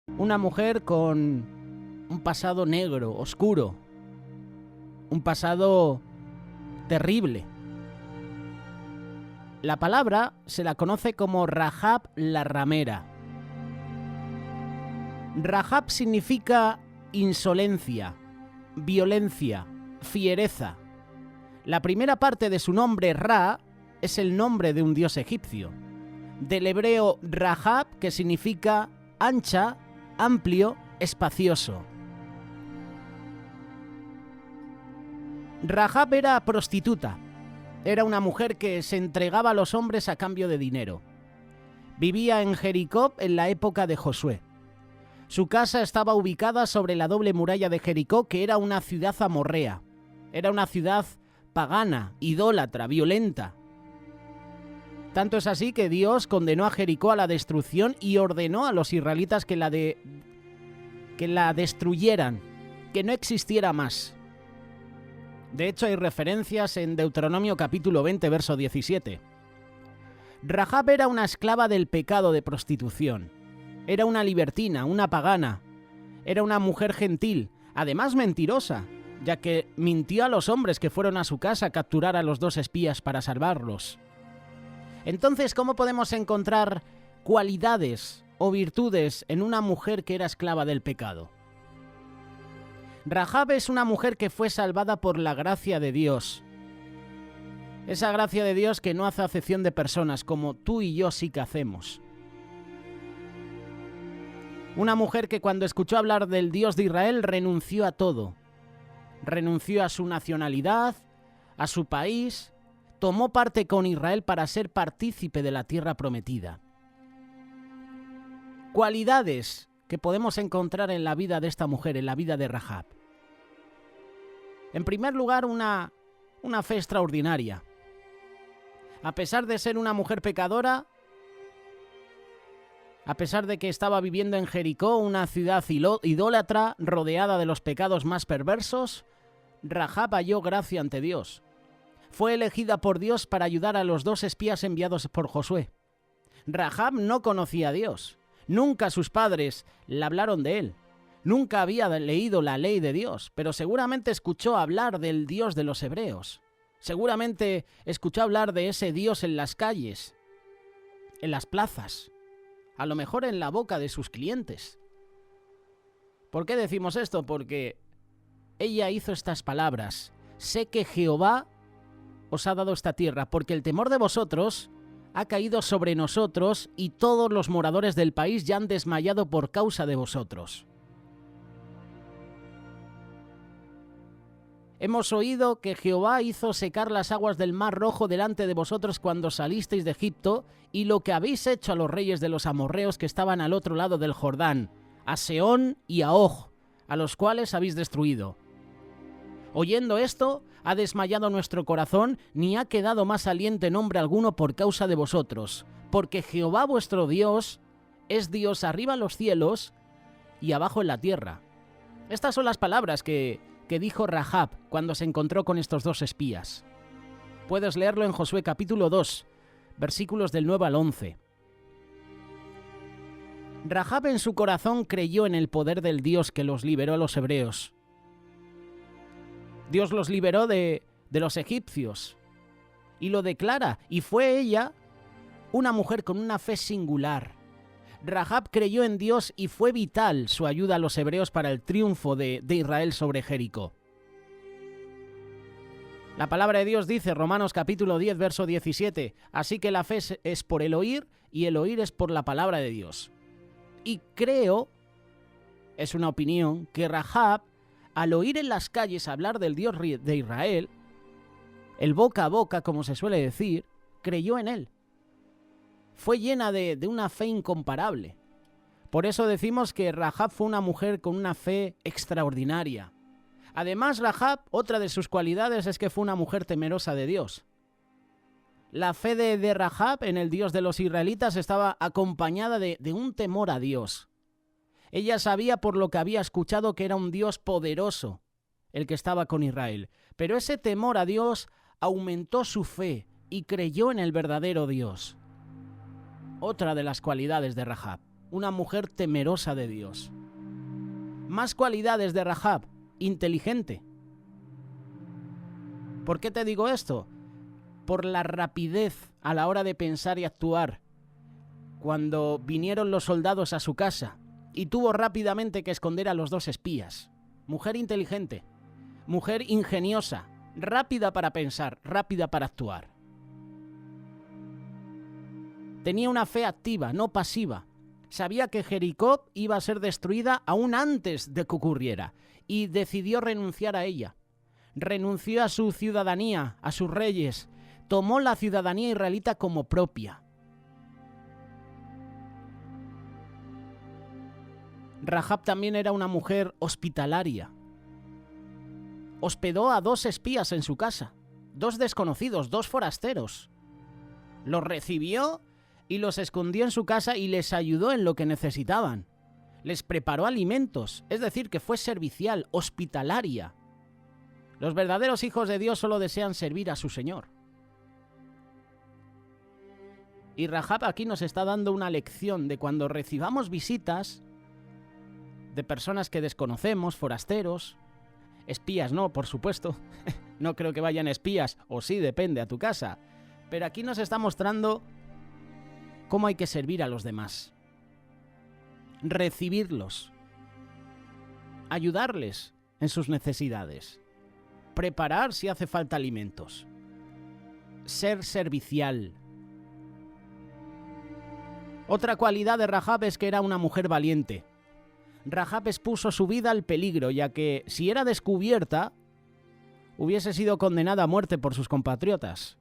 Una mujer con un pasado negro, oscuro, un pasado terrible. La palabra se la conoce como Rahab la ramera. Rahab significa insolencia, violencia, fiereza. La primera parte de su nombre, Ra, es el nombre de un dios egipcio. Del hebreo Rahab, que significa ancha, amplio, espacioso. Rahab era prostituta. Era una mujer que se entregaba a los hombres a cambio de dinero. Vivía en Jericó en la época de Josué. Su casa estaba ubicada sobre la doble muralla de Jericó, que era una ciudad amorrea. Era una ciudad pagana, idólatra, violenta. Tanto es así que Dios condenó a Jericó a la destrucción y ordenó a los israelitas que la destruyeran, que no existiera más. De hecho, hay referencias en Deuteronomio capítulo 20, verso 17. Rahab era una esclava del pecado de prostitución. Era una libertina, una pagana. Era una mujer gentil, además mentirosa, ya que mintió a los hombres que fueron a su casa a capturar a los dos espías para salvarlos. Entonces, ¿cómo podemos encontrar cualidades o virtudes en una mujer que era esclava del pecado? Rahab es una mujer que fue salvada por la gracia de Dios. Esa gracia de Dios que no hace acepción de personas, como tú y yo sí que hacemos. Una mujer que cuando escuchó hablar del Dios de Israel renunció a todo. Renunció a su nacionalidad, a su país, tomó parte con Israel para ser partícipe de la tierra prometida. Cualidades que podemos encontrar en la vida de esta mujer, en la vida de Rahab. En primer lugar, una fe extraordinaria. A pesar de ser una mujer pecadora, a pesar de que estaba viviendo en Jericó, una ciudad idólatra rodeada de los pecados más perversos, Rahab halló gracia ante Dios. Fue elegida por Dios para ayudar a los dos espías enviados por Josué. Rahab no conocía a Dios. Nunca sus padres le hablaron de él. Nunca había leído la ley de Dios, pero seguramente escuchó hablar del Dios de los hebreos. Seguramente escuchó hablar de ese Dios en las calles, en las plazas, a lo mejor en la boca de sus clientes. ¿Por qué decimos esto? Porque ella hizo estas palabras: sé que Jehová os ha dado esta tierra, porque el temor de vosotros ha caído sobre nosotros y todos los moradores del país ya han desmayado por causa de vosotros. Hemos oído que Jehová hizo secar las aguas del Mar Rojo delante de vosotros cuando salisteis de Egipto, y lo que habéis hecho a los reyes de los amorreos que estaban al otro lado del Jordán, a Sehón y a Og, a los cuales habéis destruido. Oyendo esto, ha desmayado nuestro corazón, ni ha quedado más aliento en hombre alguno por causa de vosotros, porque Jehová vuestro Dios es Dios arriba en los cielos y abajo en la tierra. Estas son las palabras que dijo Rahab cuando se encontró con estos dos espías. Puedes leerlo en Josué capítulo 2, versículos del 9 al 11. Rahab en su corazón creyó en el poder del Dios que los liberó a los hebreos. Dios los liberó de los egipcios y lo declara, y fue ella una mujer con una fe singular. Rahab creyó en Dios y fue vital su ayuda a los hebreos para el triunfo de Israel sobre Jericó. La palabra de Dios dice, Romanos capítulo 10, verso 17, así que la fe es por el oír y el oír es por la palabra de Dios. Y creo, es una opinión, que Rahab, al oír en las calles hablar del Dios de Israel, el boca a boca, como se suele decir, creyó en él. Fue llena de una fe incomparable. Por eso decimos que Rahab fue una mujer con una fe extraordinaria. Además, Rahab, otra de sus cualidades es que fue una mujer temerosa de Dios. La fe de Rahab en el Dios de los israelitas estaba acompañada de un temor a Dios. Ella sabía por lo que había escuchado que era un Dios poderoso el que estaba con Israel. Pero ese temor a Dios aumentó su fe y creyó en el verdadero Dios. Otra de las cualidades de Rahab. una mujer temerosa de Dios. Más cualidades de Rahab: inteligente. ¿Por qué te digo esto? Por la rapidez a la hora de pensar y actuar. Cuando vinieron los soldados a su casa y tuvo rápidamente que esconder a los 2 espías. Mujer inteligente, mujer ingeniosa, rápida para pensar, rápida para actuar. Tenía una fe activa, no pasiva. Sabía que Jericó iba a ser destruida aún antes de que ocurriera y decidió renunciar a ella. Renunció a su ciudadanía, a sus reyes. Tomó la ciudadanía israelita como propia. Rahab también era una mujer hospitalaria. Hospedó a 2 espías en su casa, 2 desconocidos, 2 forasteros. Los recibió y los escondió en su casa y les ayudó en lo que necesitaban. Les preparó alimentos, es decir, que fue servicial, hospitalaria. Los verdaderos hijos de Dios solo desean servir a su Señor. Y Rahab aquí nos está dando una lección de cuando recibamos visitas de personas que desconocemos, forasteros, espías no, por supuesto. No creo que vayan espías, o sí, depende, a tu casa. Pero aquí nos está mostrando cómo hay que servir a los demás. Recibirlos. Ayudarles en sus necesidades. Preparar si hace falta alimentos. Ser servicial. Otra cualidad de Rahab es que era una mujer valiente. Rahab expuso su vida al peligro, ya que si era descubierta, hubiese sido condenada a muerte por sus compatriotas.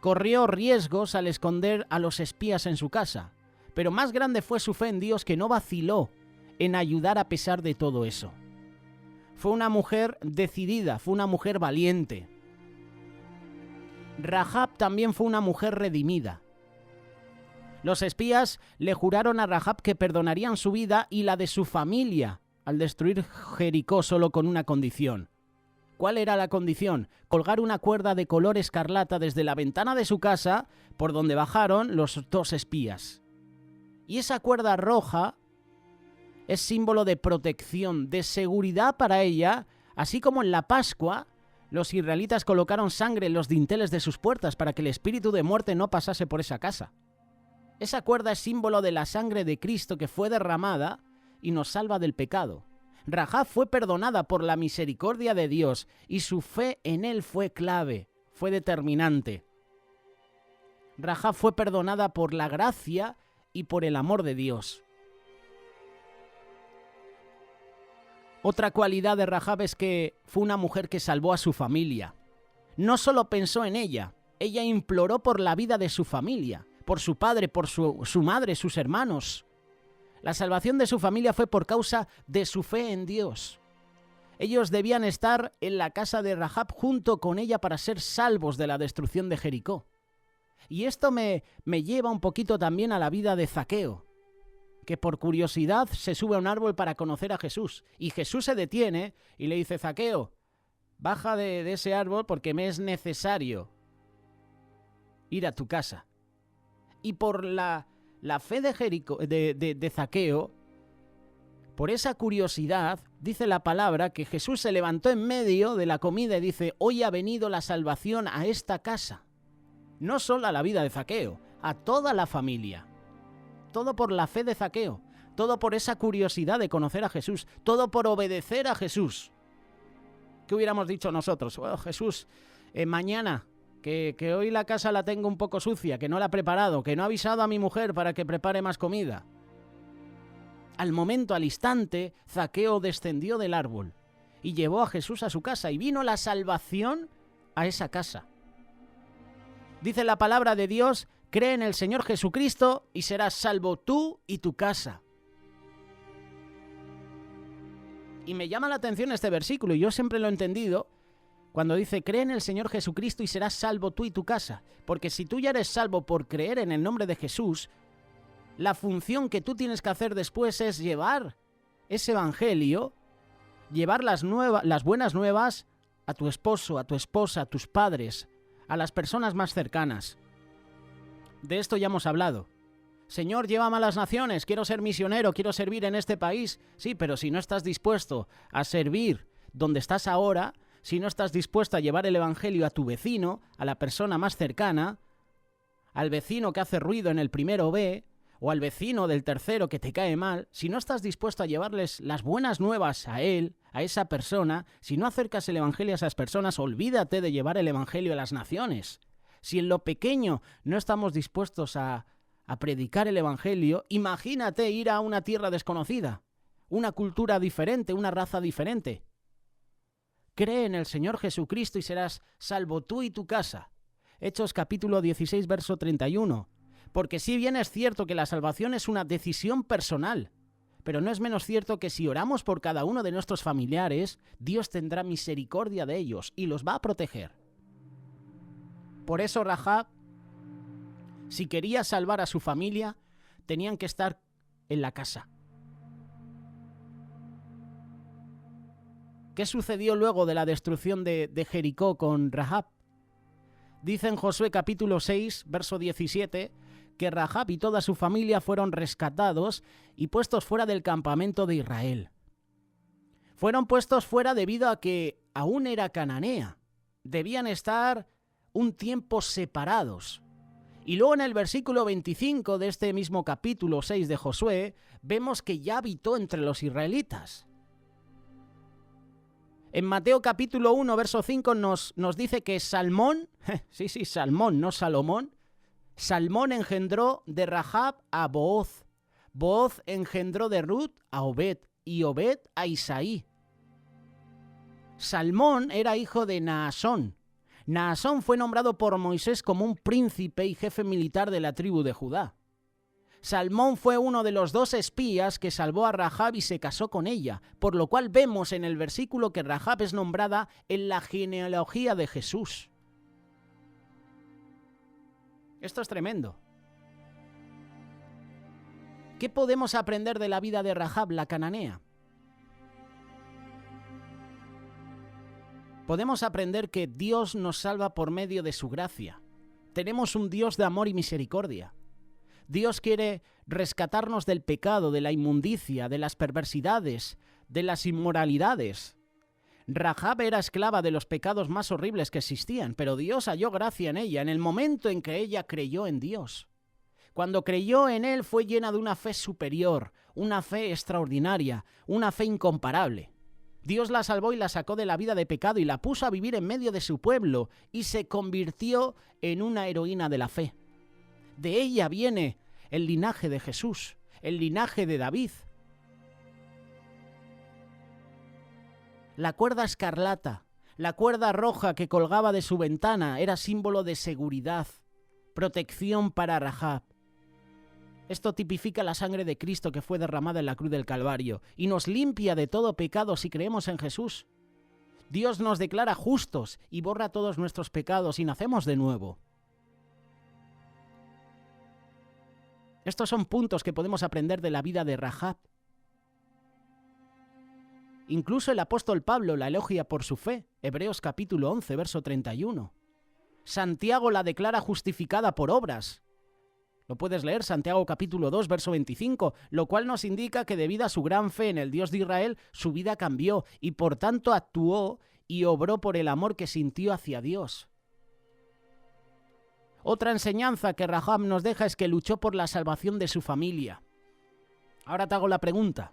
Corrió riesgos al esconder a los espías en su casa, pero más grande fue su fe en Dios, que no vaciló en ayudar a pesar de todo eso. Fue una mujer decidida, fue una mujer valiente. Rahab también fue una mujer redimida. Los espías le juraron a Rahab que perdonarían su vida y la de su familia al destruir Jericó, solo con una condición. ¿Cuál era la condición? Colgar una cuerda de color escarlata desde la ventana de su casa, por donde bajaron los 2 espías. Y esa cuerda roja es símbolo de protección, de seguridad para ella, así como en la Pascua los israelitas colocaron sangre en los dinteles de sus puertas para que el espíritu de muerte no pasase por esa casa. Esa cuerda es símbolo de la sangre de Cristo que fue derramada y nos salva del pecado. Rahab fue perdonada por la misericordia de Dios y su fe en Él fue clave, fue determinante. Rahab fue perdonada por la gracia y por el amor de Dios. Otra cualidad de Rahab es que fue una mujer que salvó a su familia. No solo pensó en ella imploró por la vida de su familia, por su padre, por su madre, sus hermanos. La salvación de su familia fue por causa de su fe en Dios. Ellos debían estar en la casa de Rahab junto con ella para ser salvos de la destrucción de Jericó. Y esto me lleva un poquito también a la vida de Zaqueo, que por curiosidad se sube a un árbol para conocer a Jesús. Y Jesús se detiene y le dice: Zaqueo, baja de ese árbol porque me es necesario ir a tu casa. Y por la fe de Zaqueo, por esa curiosidad, dice la palabra que Jesús se levantó en medio de la comida y dice: hoy ha venido la salvación a esta casa. No solo a la vida de Zaqueo, a toda la familia. Todo por la fe de Zaqueo, todo por esa curiosidad de conocer a Jesús, todo por obedecer a Jesús. ¿Qué hubiéramos dicho nosotros? Bueno, Jesús, mañana, que hoy la casa la tengo un poco sucia, que no la he preparado, que no he avisado a mi mujer para que prepare más comida. Al momento, al instante, Zaqueo descendió del árbol y llevó a Jesús a su casa, y vino la salvación a esa casa. Dice la palabra de Dios: cree en el Señor Jesucristo y serás salvo tú y tu casa. Y me llama la atención este versículo, y yo siempre lo he entendido cuando dice: cree en el Señor Jesucristo y serás salvo tú y tu casa. Porque si tú ya eres salvo por creer en el nombre de Jesús, la función que tú tienes que hacer después es llevar ese evangelio, llevar las buenas nuevas a tu esposo, a tu esposa, a tus padres, a las personas más cercanas. De esto ya hemos hablado. Señor, llévame a las naciones, quiero ser misionero, quiero servir en este país. Sí, pero si no estás dispuesto a servir donde estás ahora, si no estás dispuesto a llevar el evangelio a tu vecino, a la persona más cercana, al vecino que hace ruido en el primero B, o al vecino del tercero que te cae mal, si no estás dispuesto a llevarles las buenas nuevas a él, a esa persona, si no acercas el evangelio a esas personas, olvídate de llevar el evangelio a las naciones. Si en lo pequeño no estamos dispuestos a predicar el evangelio, imagínate ir a una tierra desconocida, una cultura diferente, una raza diferente. Cree en el Señor Jesucristo y serás salvo tú y tu casa. Hechos capítulo 16, verso 31. Porque si bien es cierto que la salvación es una decisión personal, pero no es menos cierto que si oramos por cada uno de nuestros familiares, Dios tendrá misericordia de ellos y los va a proteger. Por eso Rahab, si quería salvar a su familia, tenían que estar en la casa. ¿Qué sucedió luego de la destrucción de Jericó con Rahab? Dice en Josué capítulo 6, verso 17, que Rahab y toda su familia fueron rescatados y puestos fuera del campamento de Israel. Fueron puestos fuera debido a que aún era cananea. Debían estar un tiempo separados. Y luego en el versículo 25 de este mismo capítulo 6 de Josué, vemos que ya habitó entre los israelitas. En Mateo capítulo 1, verso 5 nos dice que Salmón, Salmón, no Salomón, Salmón engendró de Rahab a Booz. Booz engendró de Ruth a Obed y Obed a Isaí. Salmón era hijo de Naasón. Naasón fue nombrado por Moisés como un príncipe y jefe militar de la tribu de Judá. Salmón fue uno de los 2 espías que salvó a Rahab y se casó con ella, por lo cual vemos en el versículo que Rahab es nombrada en la genealogía de Jesús. Esto es tremendo. ¿Qué podemos aprender de la vida de Rahab, la cananea? Podemos aprender que Dios nos salva por medio de su gracia. Tenemos un Dios de amor y misericordia. Dios quiere rescatarnos del pecado, de la inmundicia, de las perversidades, de las inmoralidades. Rahab era esclava de los pecados más horribles que existían, pero Dios halló gracia en ella en el momento en que ella creyó en Dios. Cuando creyó en Él fue llena de una fe superior, una fe extraordinaria, una fe incomparable. Dios la salvó y la sacó de la vida de pecado y la puso a vivir en medio de su pueblo y se convirtió en una heroína de la fe. De ella viene el linaje de Jesús, el linaje de David. La cuerda escarlata, la cuerda roja que colgaba de su ventana era símbolo de seguridad, protección para Rahab. Esto tipifica la sangre de Cristo que fue derramada en la cruz del Calvario y nos limpia de todo pecado si creemos en Jesús. Dios nos declara justos y borra todos nuestros pecados y nacemos de nuevo. Estos son puntos que podemos aprender de la vida de Rahab. Incluso el apóstol Pablo la elogia por su fe, Hebreos capítulo 11, verso 31. Santiago la declara justificada por obras. Lo puedes leer, Santiago capítulo 2, verso 25, lo cual nos indica que debido a su gran fe en el Dios de Israel, su vida cambió y por tanto actuó y obró por el amor que sintió hacia Dios. Otra enseñanza que Rahab nos deja es que luchó por la salvación de su familia. Ahora te hago la pregunta.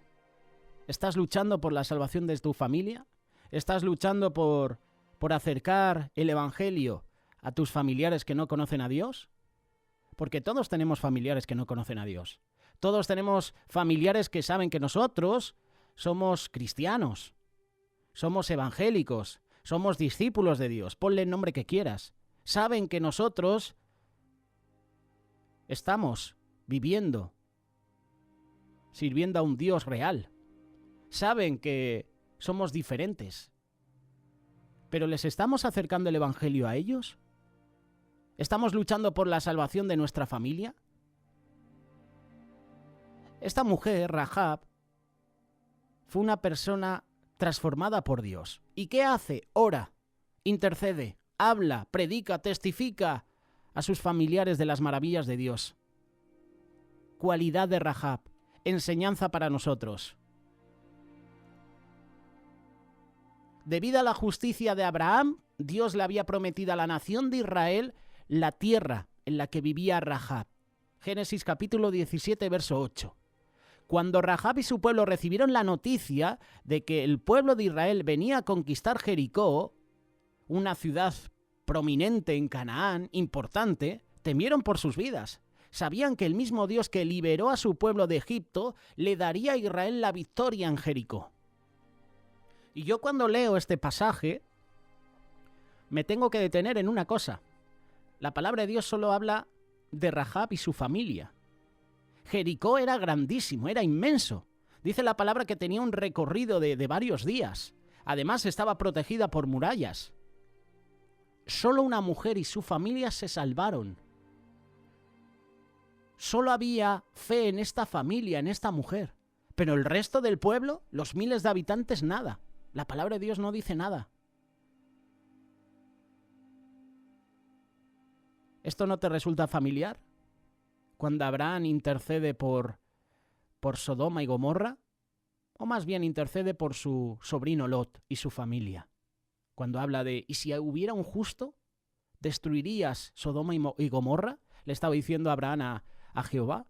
¿Estás luchando por la salvación de tu familia? ¿Estás luchando por acercar el evangelio a tus familiares que no conocen a Dios? Porque todos tenemos familiares que no conocen a Dios. Todos tenemos familiares que saben que nosotros somos cristianos, somos evangélicos, somos discípulos de Dios. Ponle el nombre que quieras. Saben que nosotros estamos viviendo, sirviendo a un Dios real. Saben que somos diferentes. ¿Pero les estamos acercando el evangelio a ellos? ¿Estamos luchando por la salvación de nuestra familia? Esta mujer, Rahab, fue una persona transformada por Dios. ¿Y qué hace? Ora, intercede, habla, predica, testifica a sus familiares de las maravillas de Dios. cualidad de Rahab, enseñanza para nosotros. Debido a la justicia de Abraham, Dios le había prometido a la nación de Israel la tierra en la que vivía Rahab. Génesis capítulo 17, verso 8. Cuando Rahab y su pueblo recibieron la noticia de que el pueblo de Israel venía a conquistar Jericó, una ciudad prominente en Canaán, importante, temieron por sus vidas. Sabían que el mismo Dios que liberó a su pueblo de Egipto le daría a Israel la victoria en Jericó. Y yo cuando leo este pasaje me tengo que detener en una cosa. La palabra de Dios solo habla de Rahab y su familia. Jericó era grandísimo, era inmenso. Dice la palabra que tenía un recorrido de varios días. Además estaba protegida por murallas. Solo una mujer y su familia se salvaron. Solo había fe en esta familia, en esta mujer. Pero el resto del pueblo, los miles de habitantes, nada. La palabra de Dios no dice nada. ¿Esto no te resulta familiar? Cuando Abraham intercede por Sodoma y Gomorra, o más bien intercede por su sobrino Lot y su familia. Cuando habla de, ¿y si hubiera un justo? ¿Destruirías Sodoma y Gomorra? Le estaba diciendo Abraham a Jehová.